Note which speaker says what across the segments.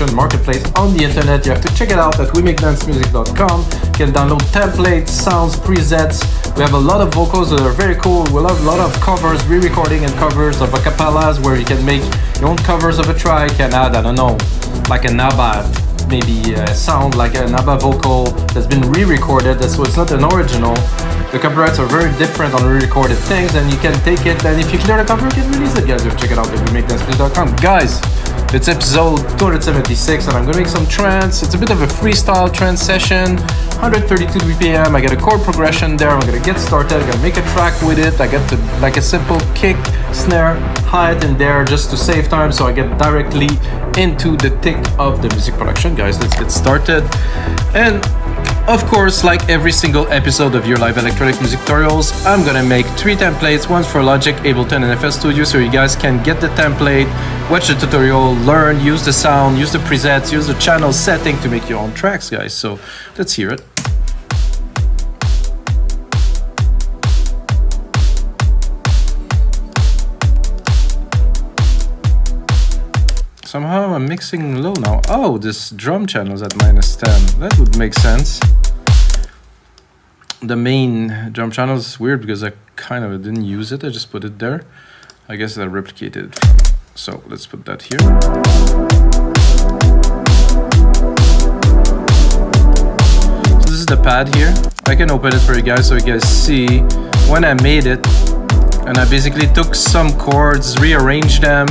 Speaker 1: production marketplace on the internet. You have to check it out at weMakeDanceMusic.com. You can download templates, sounds, presets. We have a lot of vocals that are very cool. We have a lot of covers, re-recording and covers of acapellas where you can make your own covers of a track. You can add, I don't know, like an ABBA, maybe sound like an ABBA vocal that's been re-recorded, so it's not an original. The copyrights are very different on re-recorded things, and you can take it, and if you clear the copyright, you can release it, guys. Check it out at weMakeDanceMusic.com. Guys, it's episode 276, and I'm gonna make some trance. It's a bit of a freestyle trance session, 132 BPM. I get a chord progression there. I'm gonna get started. I'm gonna make a track with it. I get like a simple kick, snare, hi-hat in there just to save time, so I get directly into the thick of the music production. Guys, let's get started. And of course, like every single episode of your live electronic music tutorials, I'm gonna make 3 templates, one for Logic, Ableton, and FL Studio, so you guys can get the template, watch the tutorial, learn, use the sound, use the presets, use the channel setting to make your own tracks, guys. So let's hear it. Somehow I'm mixing low now. Oh, this drum channel is at -10. That would make sense. The main drum channel is weird because I kind of didn't use it. I just put it there. I guess I replicated it. So let's put that here. So this is the pad here. I can open it for you guys so you guys see when I made it. And I basically took some chords, rearranged them,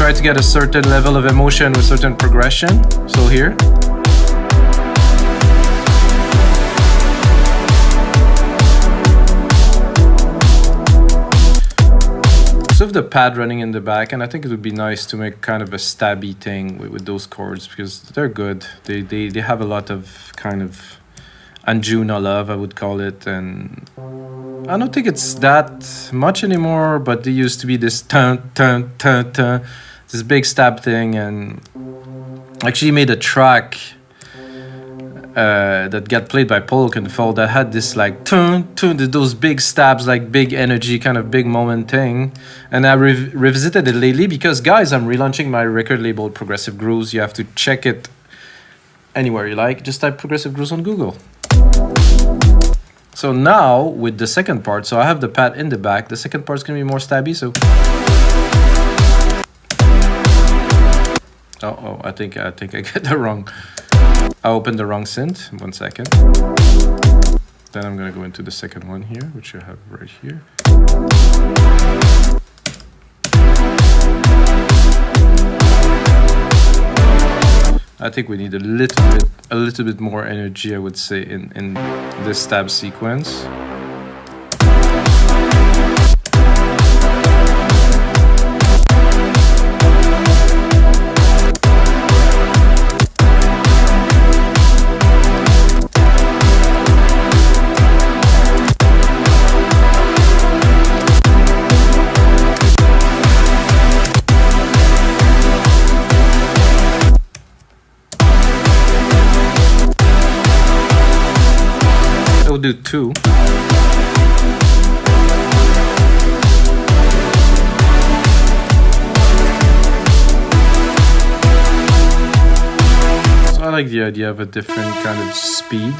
Speaker 1: try to get a certain level of emotion with certain progression. So here. So with the pad running in the back, and I think it would be nice to make kind of a stabby thing with those chords because they're good. They have a lot of kind of Anjuna love, I would call it, and I don't think it's that much anymore, but they used to be this this big stab thing, and I actually made a track that got played by Polk and Fall that had this like those big stabs, like big energy, kind of big moment thing. And I revisited it lately because, guys, I'm relaunching my record label Progressive Grooves. You have to check it anywhere you like. Just type Progressive Grooves on Google. So now with the second part, so I have the pad in the back. The second part's gonna be more stabby, so. Oh, I think I get that wrong. I opened the wrong synth. 1 second. Then I'm gonna go into the second one here, which I have right here. I think we need a little bit more energy, I would say, in this stab sequence. Do 2. So I like the idea of a different kind of speed.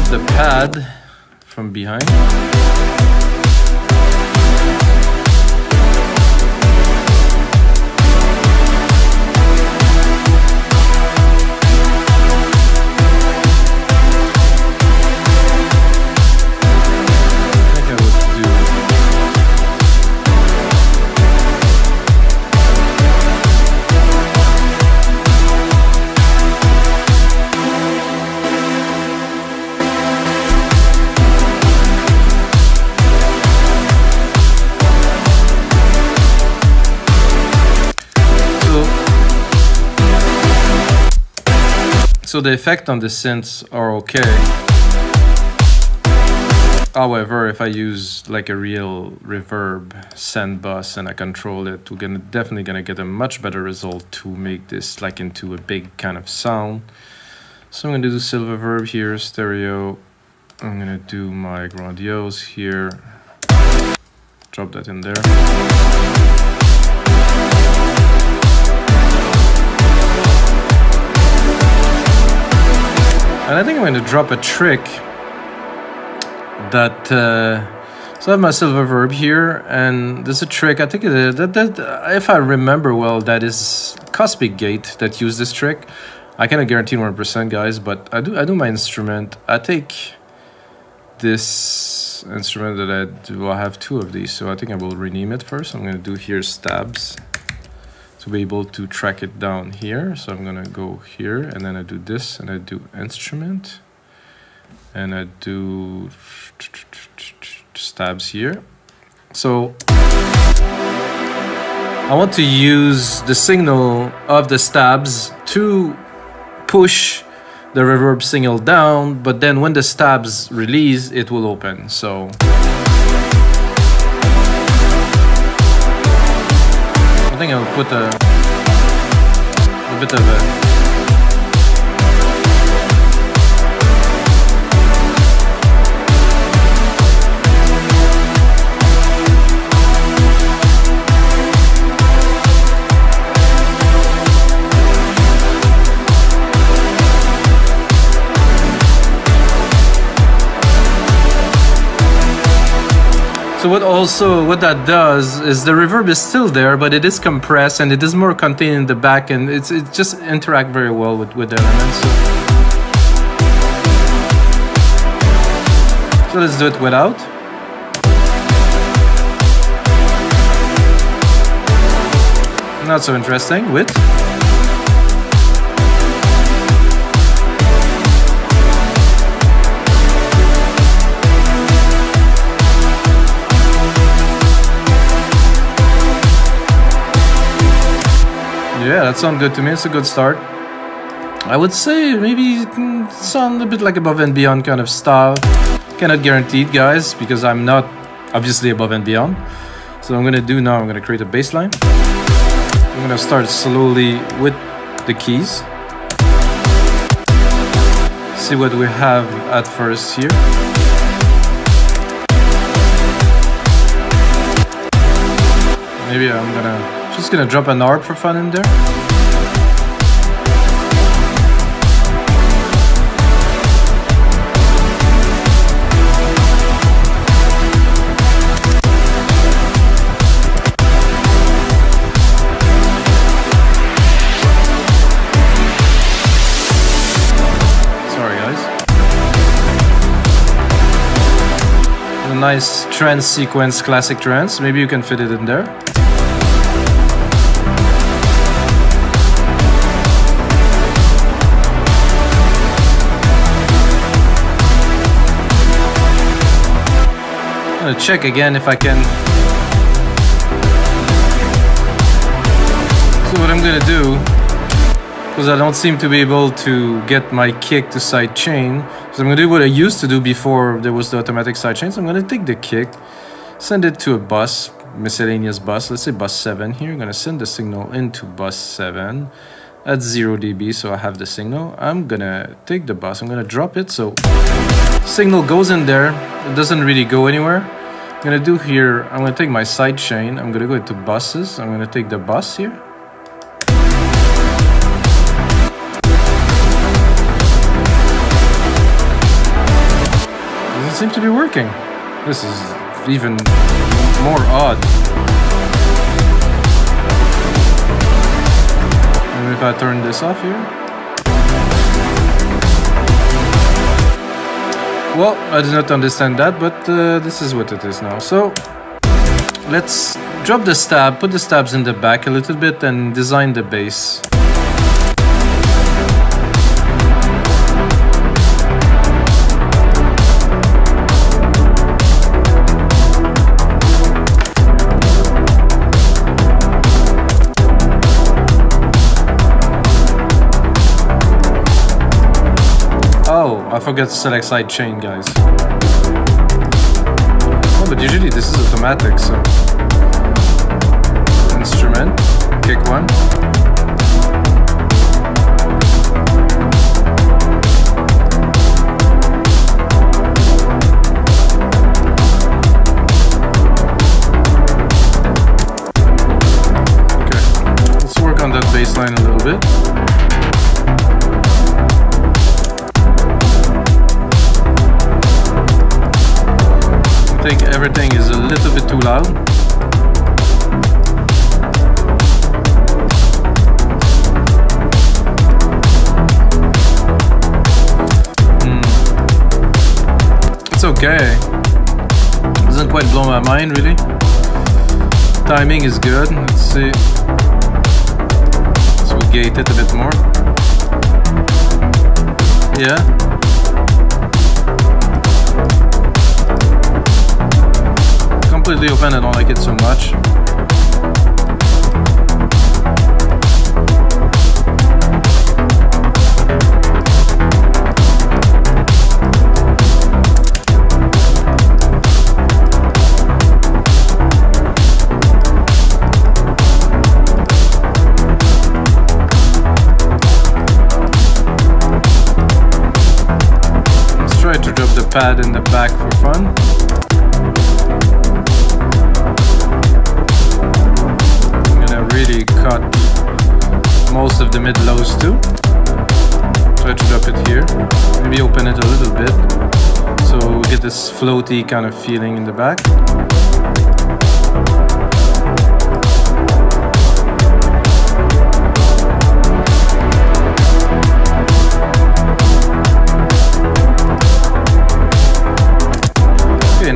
Speaker 1: The pad from behind. So the effect on the synths are okay. However, if I use like a real reverb send bus and I control it, we're definitely gonna get a much better result to make this like into a big kind of sound. So I'm gonna do silver verb here, stereo. I'm gonna do my grandiose here. Drop that in there. And I think I'm going to drop a trick that, so I have my silver verb here, and there's a trick, I think that if I remember well, that is Cosmic Gate that used this trick. I cannot guarantee 100%, guys, but I do my instrument. I take this instrument that I do, I have two of these, so I think I will rename it first. I'm going to do here stabs to be able to track it down here. So I'm going to go here, and then I do this, and I do instrument, and I do stabs here. So I want to use the signal of the stabs to push the reverb signal down, but then when the stabs release, it will open. So I think I'll put a bit of a So what that does is the reverb is still there, but it is compressed and it is more contained in the back, and it just interact very well with the elements. So let's do it without. Not so interesting. With. Yeah, that sounds good to me. It's a good start. I would say maybe it can sound a bit like Above and Beyond kind of style. Cannot guarantee it, guys, because I'm not obviously Above and Beyond. So what I'm gonna do now, I'm gonna create a bass line. I'm gonna start slowly with the keys. See what we have at first here. Maybe I'm just gonna drop an ARP for fun in there. Sorry, guys. A nice trance sequence, classic trance. Maybe you can fit it in there. I'm gonna check again if I can. So what I'm gonna do, because I don't seem to be able to get my kick to sidechain, so I'm gonna do what I used to do before there was the automatic sidechain. So I'm gonna take the kick, send it to a bus, miscellaneous bus, let's say bus 7 here. I'm gonna send the signal into bus 7 at 0 dB, so I have the signal. I'm gonna take the bus, I'm gonna drop it, so signal goes in there. It doesn't really go anywhere. I'm gonna do here, I'm gonna take my side chain, I'm gonna go into buses, I'm gonna take the bus here. Doesn't seem to be working. This is even more odd. And if I turn this off here. Well, I did not understand that, but this is what it is now. So let's drop the stab, put the stabs in the back a little bit, and design the bass. forget to select side chain, guys. Oh, but usually this is automatic, so. Instrument, kick one. On that bass line a little bit. I think everything is a little bit too loud. It's okay. Doesn't quite blow my mind really. Timing is good. Let's see. Gate it a bit more. Yeah. Completely open, I don't like it so much. Pad in the back for fun. I'm gonna really cut most of the mid lows too. Try to drop it here. Maybe open it a little bit so we get this floaty kind of feeling in the back.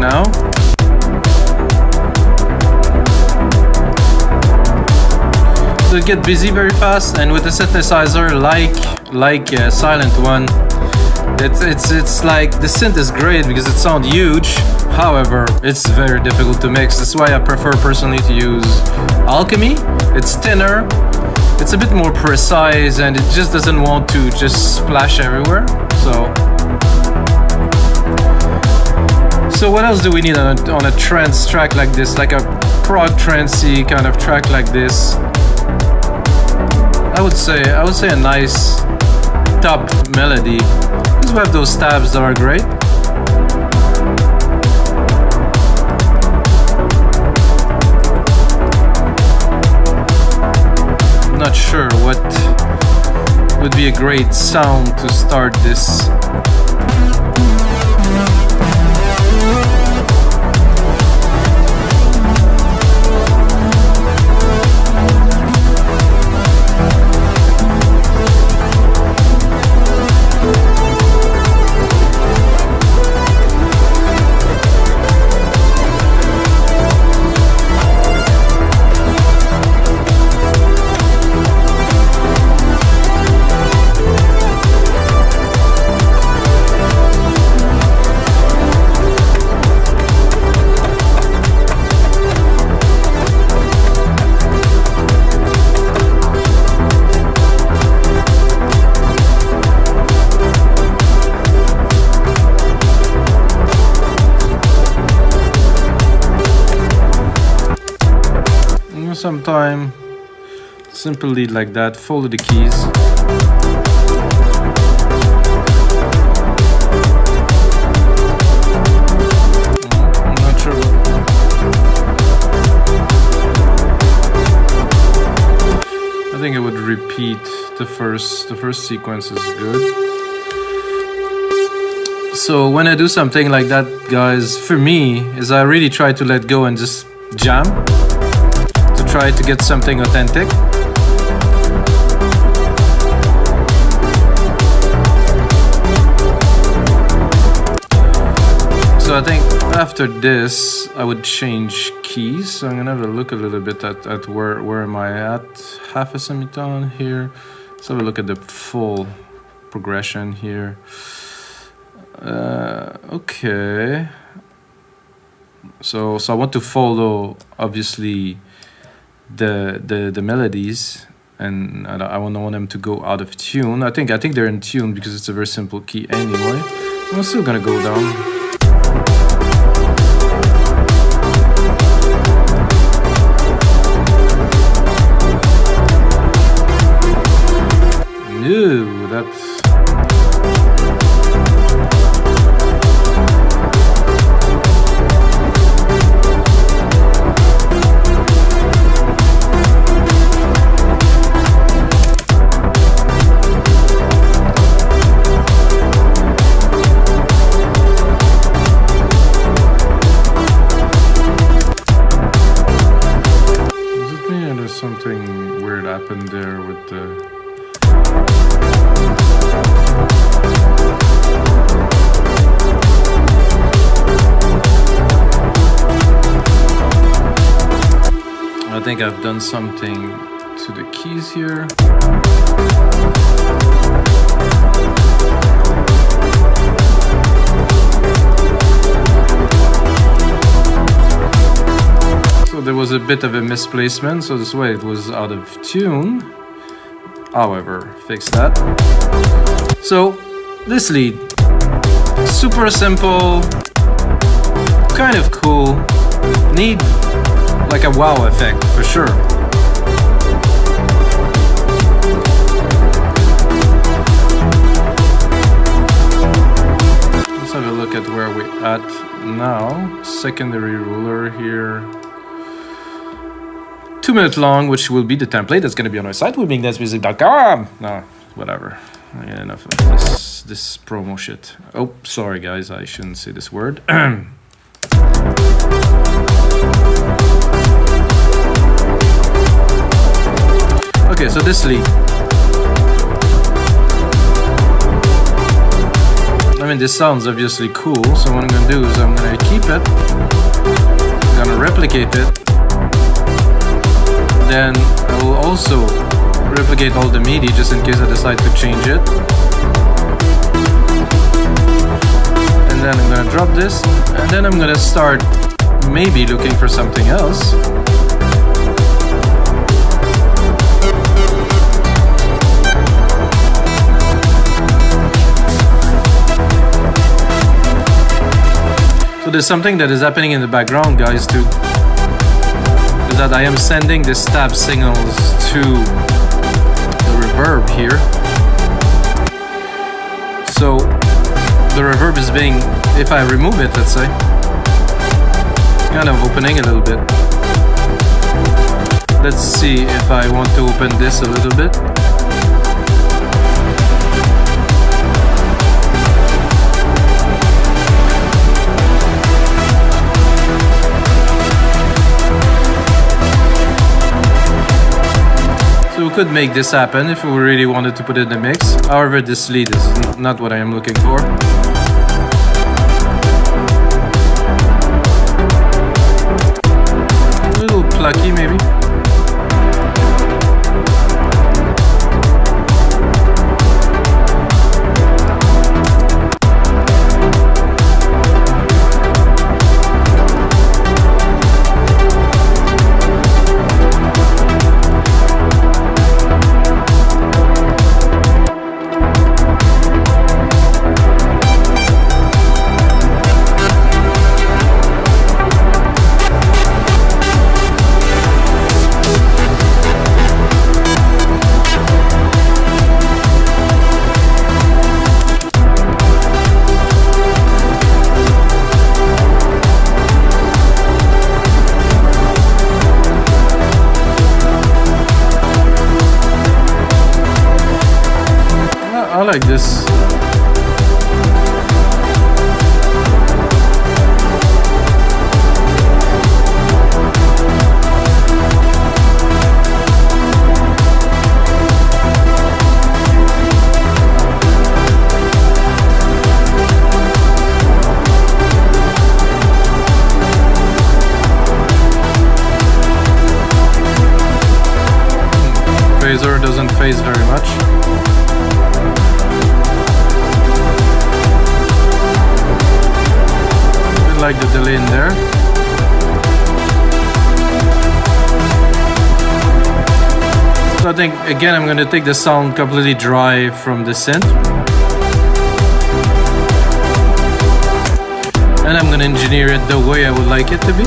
Speaker 1: Now so it gets busy very fast, and with the synthesizer like Silent One, it's like the synth is great because it sounds huge. However, it's very difficult to mix. That's why I prefer personally to use Alchemy. It's thinner, it's a bit more precise, and it just doesn't want to just splash everywhere. So what else do we need on a trance track like this, like a prog trancey kind of track like this? I would say a nice top melody, because we have those stabs that are great. I'm not sure what would be a great sound to start this. Sometime simple lead like that, follow the keys. I'm not sure. I think I would repeat the first sequence is good. So when I do something like that, guys, for me is I really try to let go and just jam. Try to get something authentic. So I think after this I would change keys. So I'm gonna have a look a little bit at where am I at. Half a semitone here. Let's have a look at the full progression here. Okay. So I want to follow obviously the melodies, and I don't want them to go out of tune. I think they're in tune because it's a very simple key anyway. I'm still gonna go down. No, that's... Something weird happened there with the... I think I've done something to the keys here. So there was a bit of a misplacement, so this way it was out of tune. However, fix that. So this lead, super simple, kind of cool, need like a wow effect for sure. Let's have a look at where we're at now. Secondary ruler here. 2 minutes long, which will be the template that's going to be on our site, wimingdancemusic.com. No, whatever. I get enough of this promo shit. Oh, sorry guys, I shouldn't say this word. Okay, so this lead. I mean, this sounds obviously cool, so what I'm going to do is I'm going to keep it. I'm going to replicate it. Then I will also replicate all the MIDI just in case I decide to change it. And then I'm gonna drop this, and then I'm gonna start maybe looking for something else. So there's something that is happening in the background, guys, too. That I am sending the stab signals to the reverb here. So the reverb is being, if I remove it, let's say, kind of opening a little bit. Let's see if I want to open this a little bit. So we could make this happen if we really wanted to put it in the mix. However, this lead is not what I am looking for. A little plucky maybe. I like this. Phaser doesn't phase very much. Like the delay in there. So So I think, again, I'm gonna take the sound completely dry from the synth. And I'm gonna engineer it the way I would like it to be.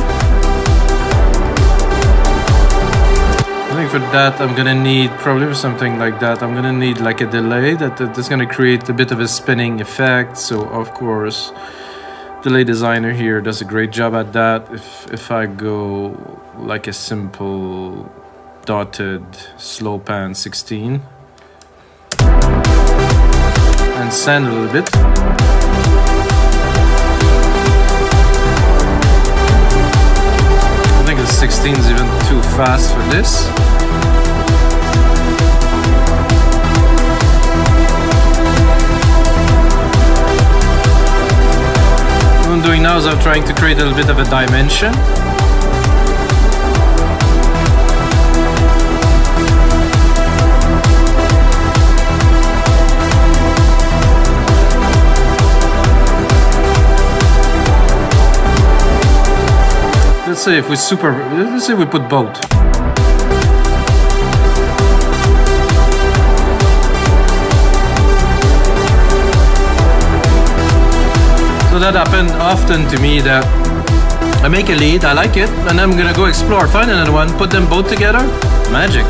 Speaker 1: I think for that, I'm gonna need, probably for something like that, I'm gonna need like a delay that's gonna create a bit of a spinning effect. So of course, delay designer here does a great job at that. If I go like a simple dotted slow pan 16 and sand a little bit. I think the 16 is even too fast for this. What I'm doing now is I'm trying to create a little bit of a dimension. Let's say if we put both. So that happened often to me, that I make a lead, I like it, and I'm gonna go explore, find another one, put them both together, magic.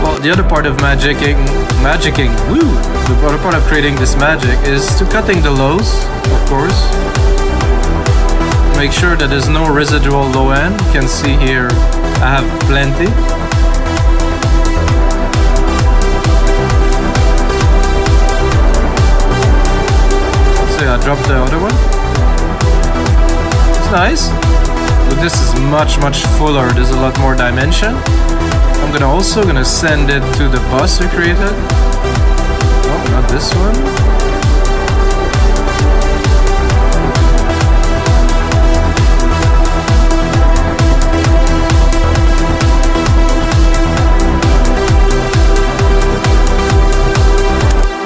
Speaker 1: Well, the other part of magicking, the other part of creating this magic is to cutting the lows, of course. Make sure that there's no residual low end. You can see here I have plenty. So I dropped the other one. It's nice, but this is much fuller. There's a lot more dimension. I'm also gonna send it to the bus we created. Oh, not this one.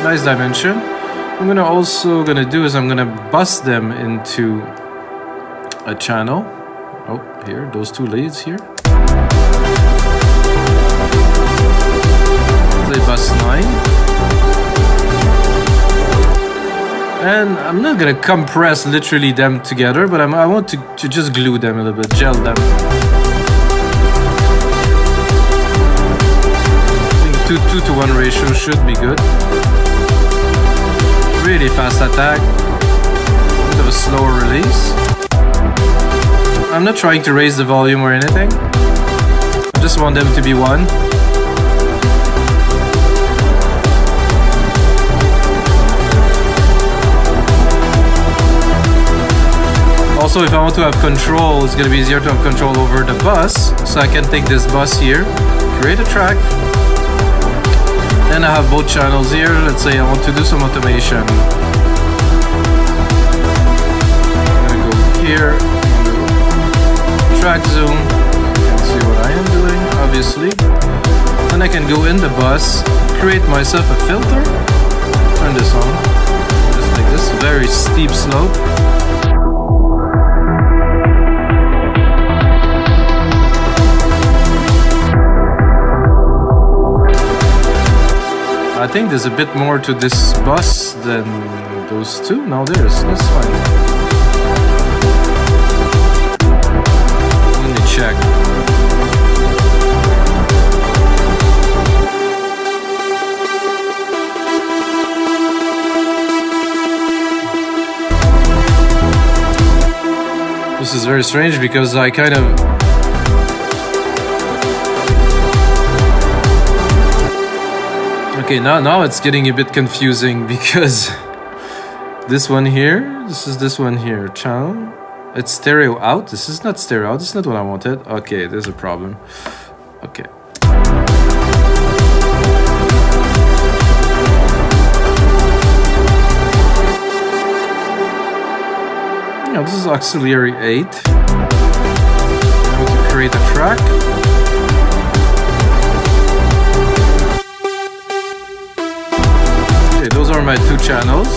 Speaker 1: Nice dimension. I'm gonna do is I'm gonna bus them into a channel. Oh, here, those two leads here. Play Bassline. And I'm not gonna compress literally them together, but I want to just glue them a little bit, gel them. I think 2:1 ratio should be good. Really fast attack, a bit of a slower release. I'm not trying to raise the volume or anything. I just want them to be one. Also, if I want to have control, it's going to be easier to have control over the bus. So I can take this bus here, create a track. Then I have both channels here. Let's say I want to do some automation. I'm gonna go here, track zoom. You can see what I am doing, obviously. Then I can go in the bus, create myself a filter, turn this on, just like this, very steep slope. I think there's a bit more to this bus than those two. No, there's. That's fine. Let me check. This is very strange because I kind of... Okay, now it's getting a bit confusing because this one here, this one here, channel, it's stereo out. This is not stereo out. This is not what I wanted. Okay, there's a problem. Okay. Yeah, this is auxiliary 8. I'm going to create a track. Those are my two channels.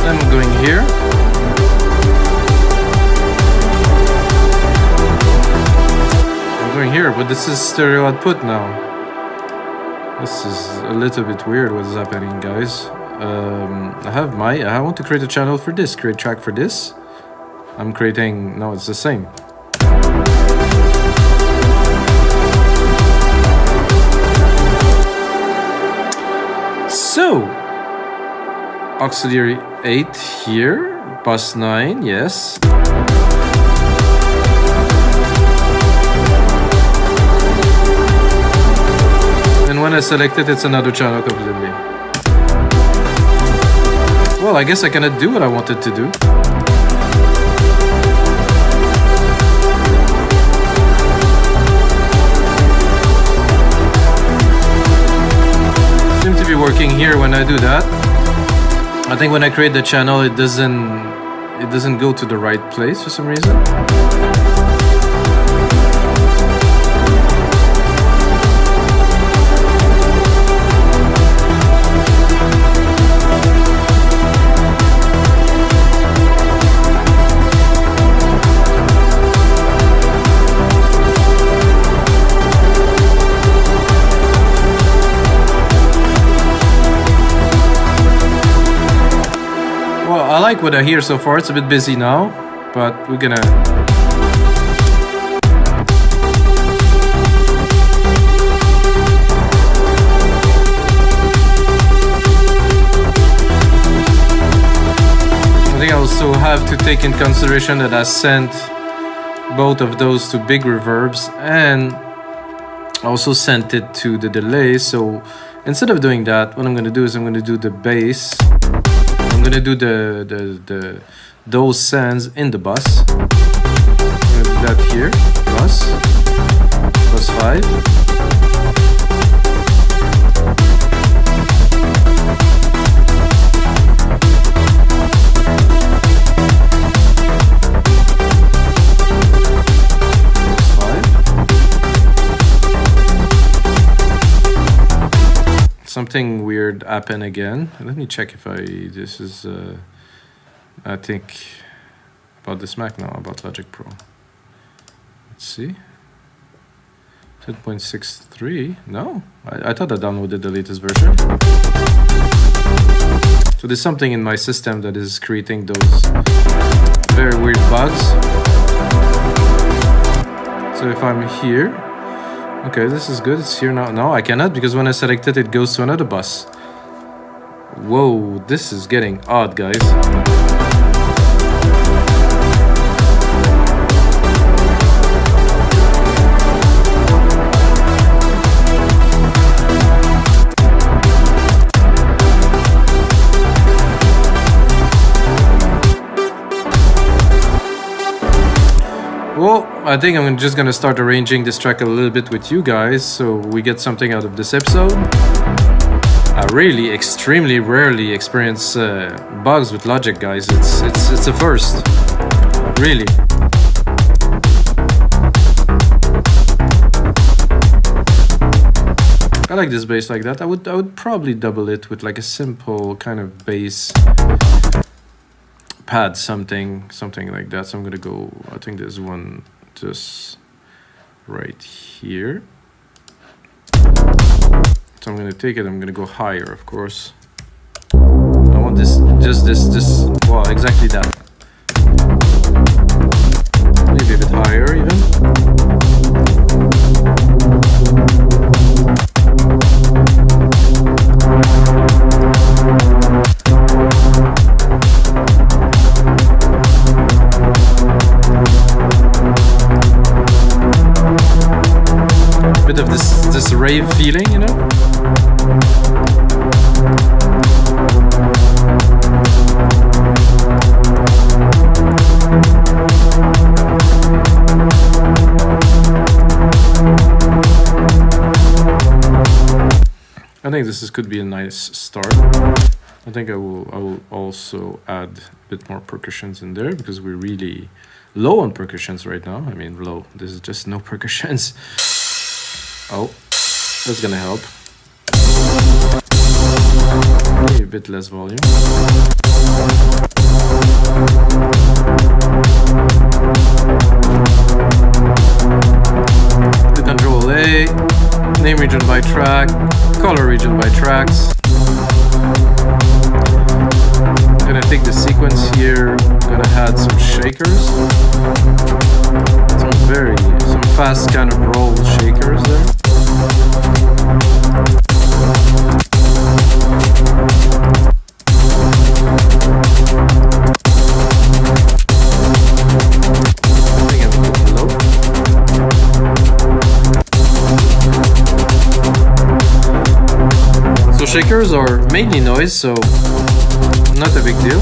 Speaker 1: Then I'm going here. I'm going here with this is stereo output now. This is a little bit weird what's happening, guys. I want to create a channel for this, create track for this. I'm creating, no, it's the same. So, auxiliary 8 here, Bassline, yes. And when I select it, it's another channel completely. Well, I guess I cannot do what I wanted to do. Seems to be working here when I do that. I think when I create the channel, it doesn't go to the right place for some reason. I like what I hear so far. It's a bit busy now, but we're gonna... I think I also have to take in consideration that I sent both of those to big reverbs, and I also sent it to the delay. So instead of doing that, what I'm gonna do is I'm gonna do the bass. I'm gonna do those sends in the bus. I'm gonna do that here. Bus 5. Something weird happened again. Let me check if this is, I think about this Mac now, about Logic Pro. Let's see. 10.63, no, I thought I downloaded the latest version. So there's something in my system that is creating those very weird bugs. So if I'm here, okay, this is good. It's here now. No, I cannot, because when I select it, it goes to another bus. Whoa, this is getting odd, guys. Well, I think I'm just gonna start arranging this track a little bit with you guys, so we get something out of this episode. I really, extremely rarely experience bugs with Logic, guys. It's a first, really. I like this bass like that. I would probably double it with like a simple kind of bass pad, something like that. So I'm gonna go, I think there's one just right here. So I'm gonna take it, I'm gonna go higher, of course. I want this, this, well, exactly that. Maybe a bit higher even. Bit of this rave feeling, you know? I think this could be a nice start. I think I will also add a bit more percussions in there, because we're really low on percussions right now. I mean, low. This is just no percussions. Oh, that's gonna help. Maybe a bit less volume. The control track, color region by tracks. I'm gonna take the sequence here, gonna add some shakers. Some fast kind of roll shakers there. Shakers are mainly noise, so not a big deal.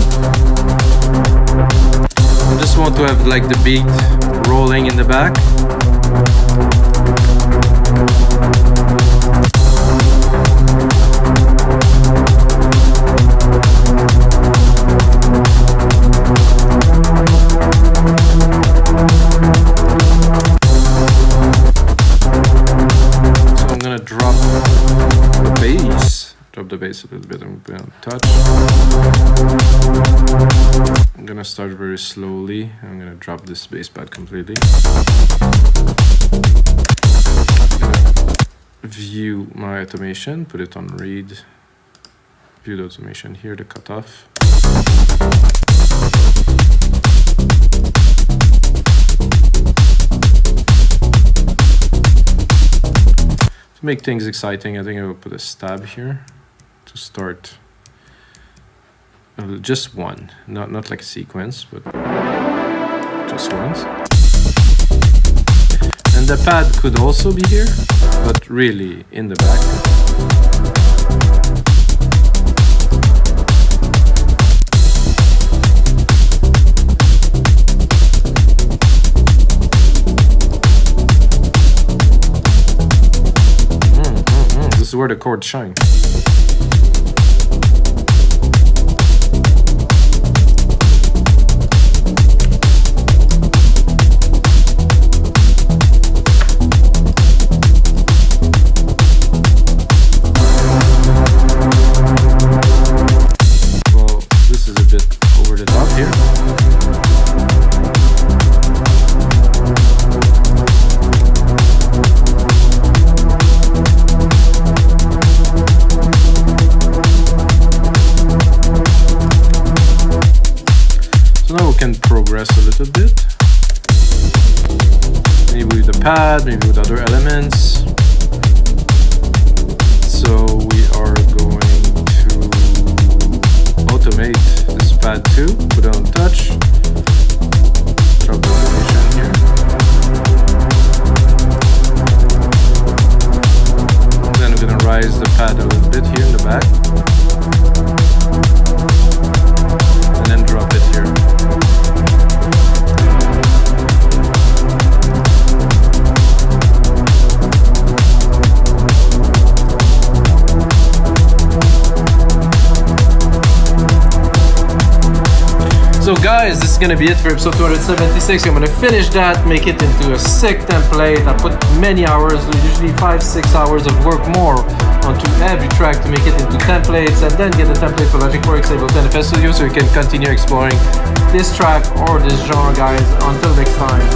Speaker 1: I just want to have like the beat rolling in the back. So I'm gonna drop the bass. Drop the bass a little bit. I'm gonna touch. I'm gonna start very slowly. I'm gonna drop this bass pad completely. View my automation, put it on read. View the automation here, the cutoff. To make things exciting, I think I will put a stab here. To start just one, not like a sequence, but just once. And the pad could also be here, but really in the back. This is where the chords shine. Progress a little bit, maybe with the pad, maybe with other elements. So we are going to automate this pad too, put it on touch, drop the automation here. And then I'm gonna rise the pad a little bit here in the back, and then drop it here. So guys, this is gonna be it for episode 276. I'm gonna finish that, make it into a sick template. I put many hours, usually 5-6 hours of work more onto every track to make it into templates, and then get the template for Logic Works, Ableton, FL Studio, so you can continue exploring this track or this genre, guys. Until next time.